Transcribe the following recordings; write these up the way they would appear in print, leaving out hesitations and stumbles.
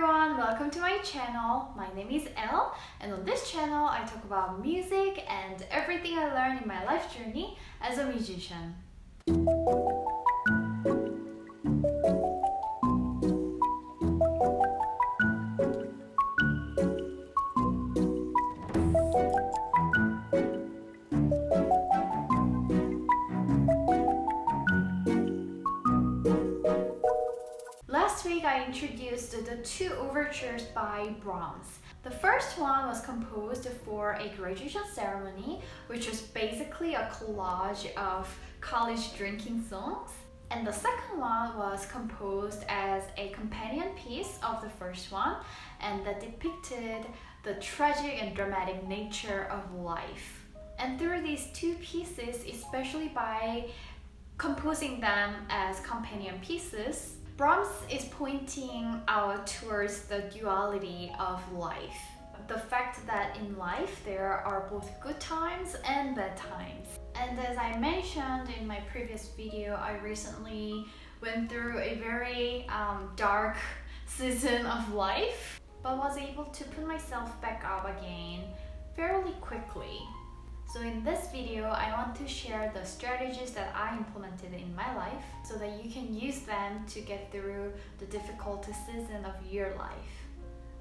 everyone, welcome to my channel. My name is Elle, and on this channel I talk about music and everything I learned in my life journey as a musician. Last week I introduced the two overtures by Brahms. The first one was composed for a graduation ceremony, which was basically a collage of college drinking songs. And the second one was composed as a companion piece of the first one, and that depicted the tragic and dramatic nature of life. And through these two pieces, especially by composing them as companion pieces, Brahms is pointing out towards the duality of life. The fact that in life there are both good times and bad times. And as I mentioned in my previous video, I recently went through a very dark season of life, but was able to put myself back up again fairly quickly. So in this video, I want to share the strategies that I implemented in my life so that you can use them to get through the difficult season of your life.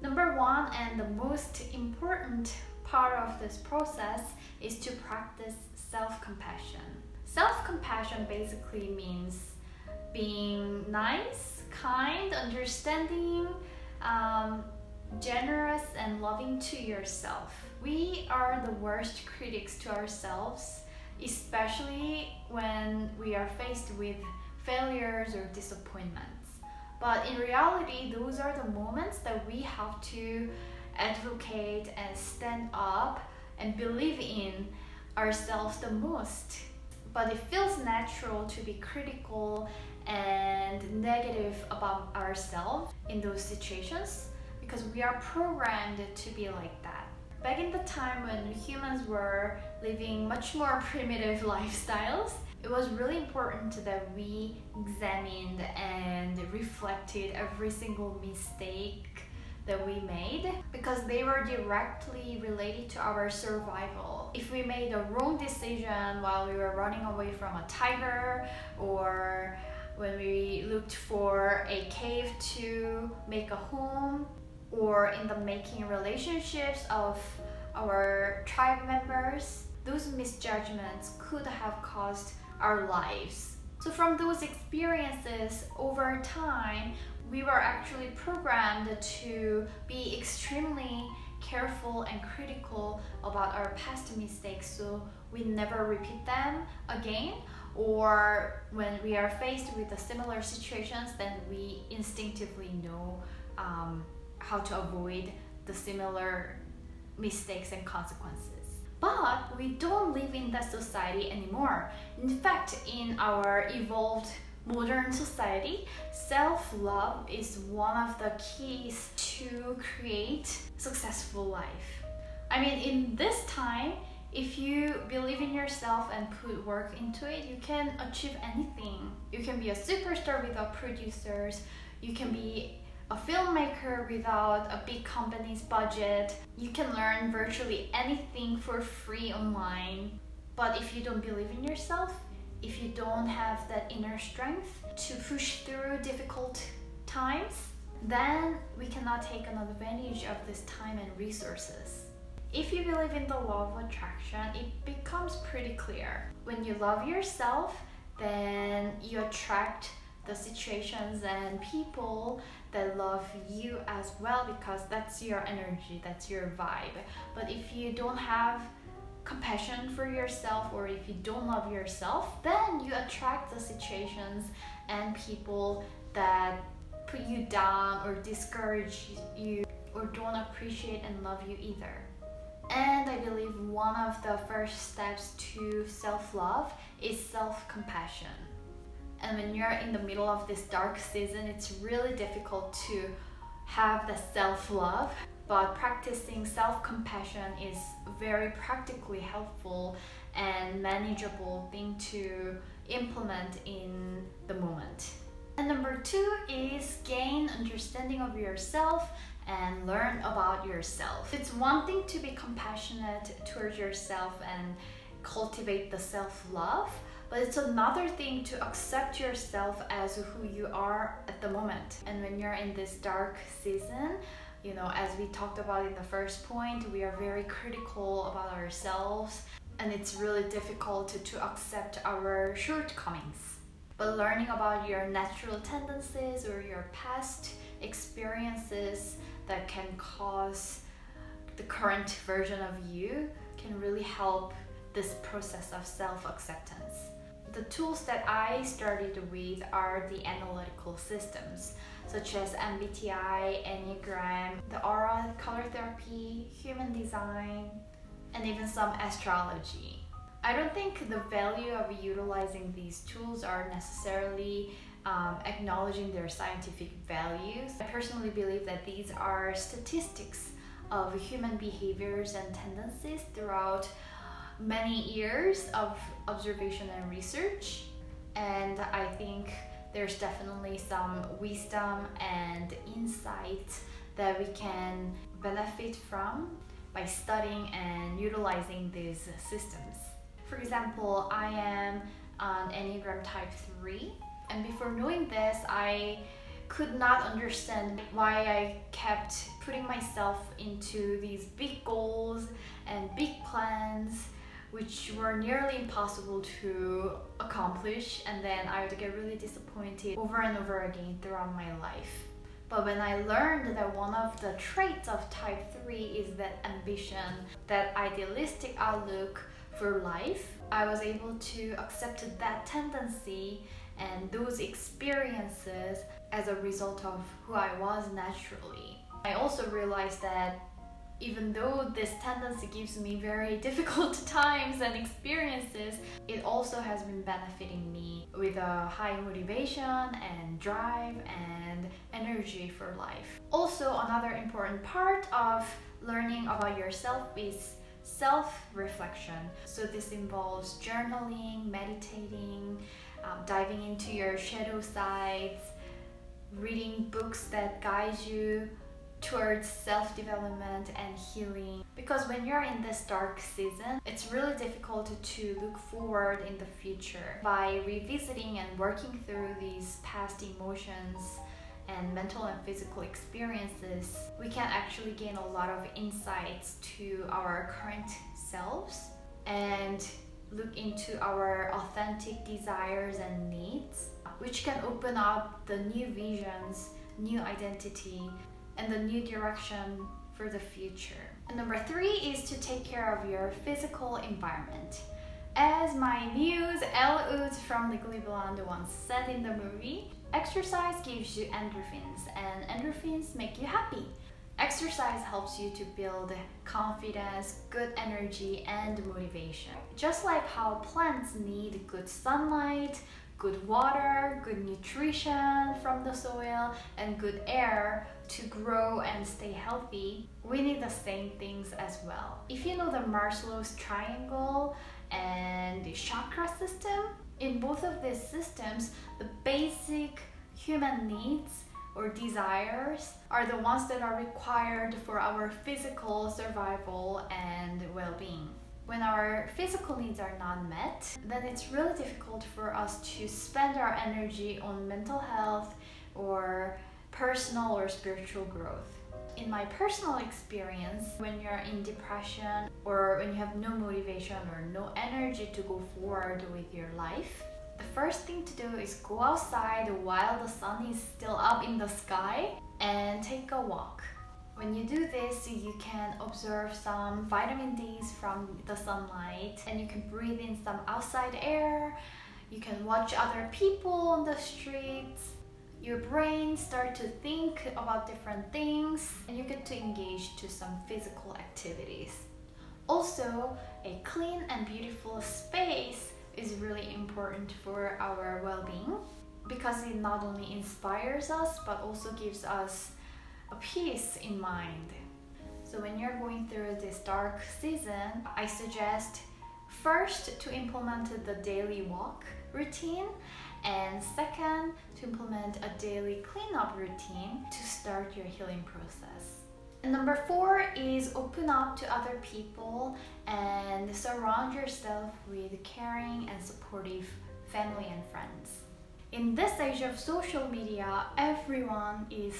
Number one, and the most important part of this process, is to practice self-compassion. Self-compassion basically means being nice, kind, understanding, generous, and loving to yourself. We are the worst critics to ourselves, especially when we are faced with failures or disappointments. But in reality, those are the moments that we have to advocate and stand up and believe in ourselves the most. But it feels natural to be critical and negative about ourselves in those situations because we are programmed to be like that. Back in the time when humans were living much more primitive lifestyles, it was really important that we examined and reflected every single mistake that we made because they were directly related to our survival. If we made a wrong decision while we were running away from a tiger, or when we looked for a cave to make a home, or in the making relationships of our tribe members, those misjudgments could have caused our lives. So from those experiences, over time, we were actually programmed to be extremely careful and critical about our past mistakes so we never repeat them again, or when we are faced with the similar situations, then we instinctively know how to avoid the similar mistakes and consequences. But we don't live in that society anymore. In fact, in our evolved modern society, self-love is one of the keys to create successful life. I mean, in this time, if you believe in yourself and put work into it, you can achieve anything. You can be a superstar without producers. You can be a filmmaker without a big company's budget. You can learn virtually anything for free online. But if you don't believe in yourself, if you don't have that inner strength to push through difficult times, then we cannot take an advantage of this time and resources. If you believe in the law of attraction, it becomes pretty clear. When you love yourself, then you attract the situations and people that love you as well, because that's your energy, that's your vibe. But if you don't have compassion for yourself, or if you don't love yourself, then you attract the situations and people that put you down or discourage you or don't appreciate and love you either. And I believe one of the first steps to self-love is self-compassion. And when you're in the middle of this dark season, it's really difficult to have the self-love. But practicing self-compassion is very practically helpful and manageable thing to implement in the moment. And number 2 is gain understanding of yourself and learn about yourself. It's one thing to be compassionate towards yourself and cultivate the self-love, but it's another thing to accept yourself as who you are at the moment. And when you're in this dark season, as we talked about in the first point, we are very critical about ourselves, and it's really difficult to accept our shortcomings. But learning about your natural tendencies or your past experiences that can cause the current version of you can really help this process of self-acceptance. The tools that I started with are the analytical systems, such as MBTI, Enneagram, the aura color therapy, human design, and even some astrology. I don't think the value of utilizing these tools are necessarily acknowledging their scientific values. I personally believe that these are statistics of human behaviors and tendencies throughout many years of observation and research, and I think there's definitely some wisdom and insight that we can benefit from by studying and utilizing these systems. For example, I am an Enneagram type 3, and before knowing this, I could not understand why I kept putting myself into these big goals and big plans, which were nearly impossible to accomplish, and then I would get really disappointed over and over again throughout my life. But when I learned that one of the traits of type 3 is that ambition, that idealistic outlook for life, I was able to accept that tendency and those experiences as a result of who I was naturally. I also realized that even though this tendency gives me very difficult times and experiences, it also has been benefiting me with a high motivation and drive and energy for life. Also, another important part of learning about yourself is self-reflection. So this involves journaling, meditating, diving into your shadow sides, reading books that guide you towards self-development and healing. Because when you're in this dark season, it's really difficult to look forward in the future. By revisiting and working through these past emotions and mental and physical experiences, we can actually gain a lot of insights to our current selves and look into our authentic desires and needs, which can open up the new visions, new identity, and the new direction for the future. And number 3 is to take care of your physical environment. As my muse Elle from Legally Blonde once said in the movie, exercise gives you endorphins, and endorphins make you happy. Exercise helps you to build confidence, good energy, and motivation. Just like how plants need good sunlight, good water, good nutrition from the soil, and good air to grow and stay healthy, we need the same things as well. If you know the Maslow's triangle and the chakra system, in both of these systems, the basic human needs or desires are the ones that are required for our physical survival and well-being. When our physical needs are not met, then it's really difficult for us to spend our energy on mental health or personal or spiritual growth. In my personal experience, when you're in depression or when you have no motivation or no energy to go forward with your life, the first thing to do is go outside while the sun is still up in the sky and take a walk. When you do this, you can observe some vitamin D's from the sunlight, and you can breathe in some outside air. You can watch other people on the streets. Your brain starts to think about different things, and you get to engage to some physical activities. Also, a clean and beautiful space is really important for our well-being because it not only inspires us but also gives us a peace in mind. So when you're going through this dark season, I suggest first to implement the daily walk routine And second, to implement a daily cleanup routine to start your healing process. And number 4 is open up to other people and surround yourself with caring and supportive family and friends. In this age of social media, everyone is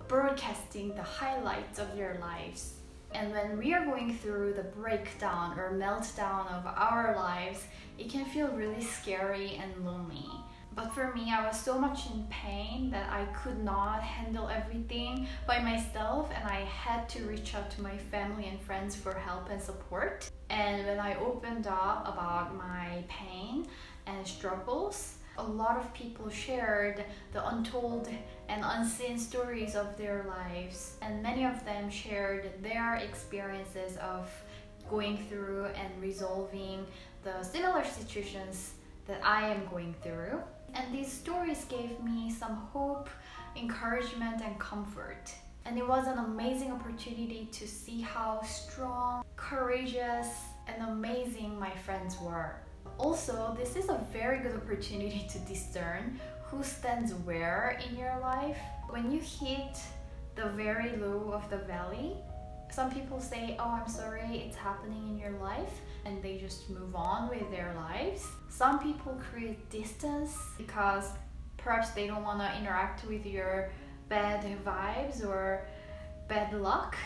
broadcasting the highlights of their lives. And when we are going through the breakdown or meltdown of our lives, it can feel really scary and lonely. But for me, I was so much in pain that I could not handle everything by myself, and I had to reach out to my family and friends for help and support. And when I opened up about my pain and struggles, a lot of people shared the untold and unseen stories of their lives, and many of them shared their experiences of going through and resolving the similar situations that I am going through. And these stories gave me some hope, encouragement, and comfort. And it was an amazing opportunity to see how strong, courageous, and amazing my friends were. Also, this is a very good opportunity to discern who stands where in your life. When you hit the very low of the valley, some people say, "Oh, I'm sorry, it's happening in your life," and they just move on with their lives. Some people create distance because perhaps they don't want to interact with your bad vibes or bad luck.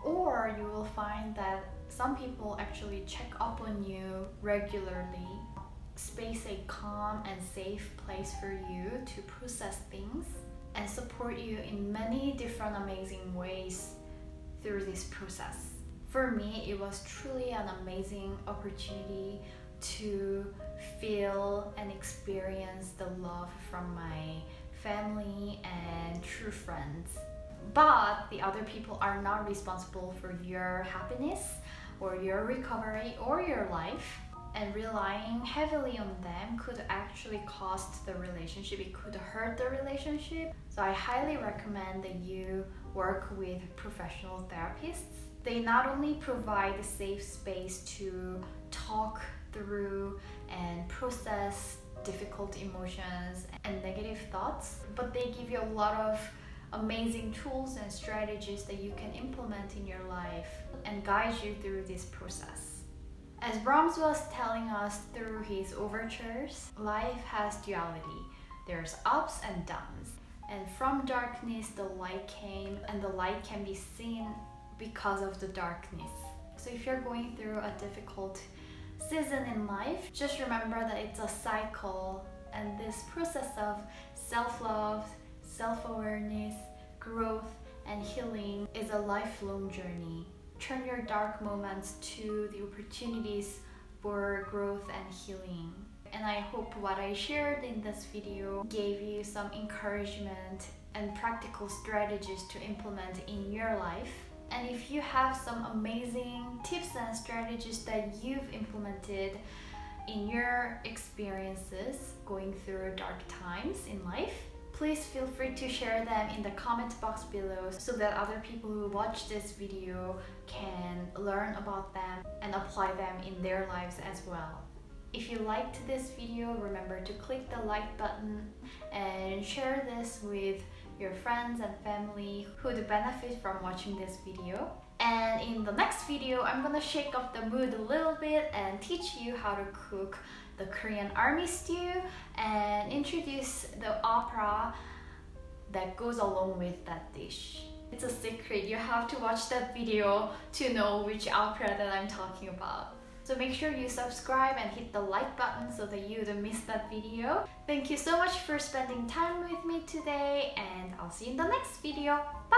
Or you will find that some people actually check up on you regularly, space a calm and safe place for you to process things, and support you in many different amazing ways through this process. For me, it was truly an amazing opportunity to feel and experience the love from my family and true friends. But the other people are not responsible for your happiness or your recovery or your life, and relying heavily on them could actually cost the relationship. It could hurt the relationship. So I highly recommend that you work with professional therapists. They not only provide a safe space to talk through and process difficult emotions and negative thoughts, but they give you a lot of amazing tools and strategies that you can implement in your life and guide you through this process. As Brahms was telling us through his overtures, life has duality. There's ups and downs. And from darkness, the light came, and the light can be seen because of the darkness. So if you're going through a difficult season in life, just remember that it's a cycle, and this process of self-love, self-awareness, growth, and healing is a lifelong journey. Turn your dark moments to the opportunities for growth and healing. And I hope what I shared in this video gave you some encouragement and practical strategies to implement in your life. And if you have some amazing tips and strategies that you've implemented in your experiences going through dark times in life, please feel free to share them in the comment box below so that other people who watch this video can learn about them and apply them in their lives as well. If you liked this video, remember to click the like button and share this with your friends and family who would benefit from watching this video. And in the next video, I'm gonna shake up the mood a little bit and teach you how to cook the Korean army stew and introduce the opera that goes along with that dish. It's a secret. You have to watch that video to know which opera that I'm talking about. So make sure you subscribe and hit the like button so that you don't miss that video. Thank you so much for spending time with me today, and I'll see you in the next video. Bye!